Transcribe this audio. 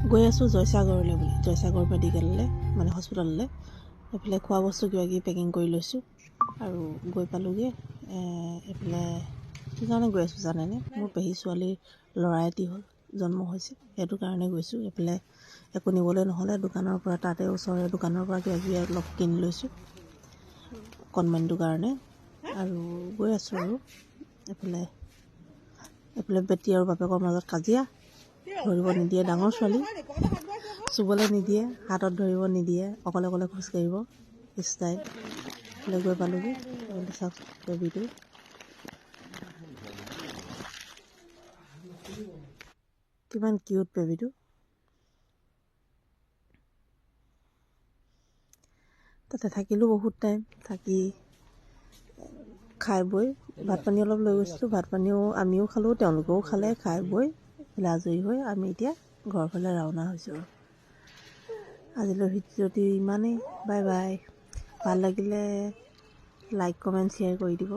গৈ আছোঁ জয়সাগৰলৈ বুলি, জয়সাগৰ মেডিকেললৈ মানে হস্পিটেললৈ। এইফালে খোৱা বস্তু কিবা কিবি পেকিং কৰি লৈছোঁ আৰু গৈ পালোঁগৈ। এইফালে কি কাৰণে গৈ আছোঁ জানেনে? মোৰ পেহী ছোৱালীৰ ল'ৰা এটি হ'ল, জন্ম হৈছে, সেইটো কাৰণে গৈছোঁ। এইফালে একো নিবলৈ নহ'লে দোকানৰ পৰা, তাতে ওচৰৰে দোকানৰ পৰা কিবা কিবি অলপ কিনি লৈছোঁ কণমানিটোৰ কাৰণে আৰু গৈ আছোঁ। আৰু এইফালে বেটী আৰু বাপেকৰ মাজত কাজিয়া, ধৰিব নিদিয়ে, ডাঙৰ ছোৱালী চুবলৈ নিদিয়ে, হাতত ধৰিব নিদিয়ে, অকলে অকলে খোজকাঢ়িব ষ্টাইল। এইফালে গৈ পালোঁগৈ। চাওক বেবীটো, কিমান কিউট বেবীটো। তাতে থাকিলোঁ বহুত টাইম, থাকি খাই বৈ ভাত পানী অলপ লৈ গৈছিলোঁ। ভাত পানীও আমিও খালোঁ, তেওঁলোকেও খালে। খাই বৈ এইফালে আজৰি হৈ আমি এতিয়া ঘৰৰ ফালে ৰাওনা হৈছোঁ। আজিলৈ ভিডিঅ'টি ইমানেই। Bye bye. ভাল লাগিলে লাইক কমেণ্ট শ্বেয়াৰ কৰি দিব।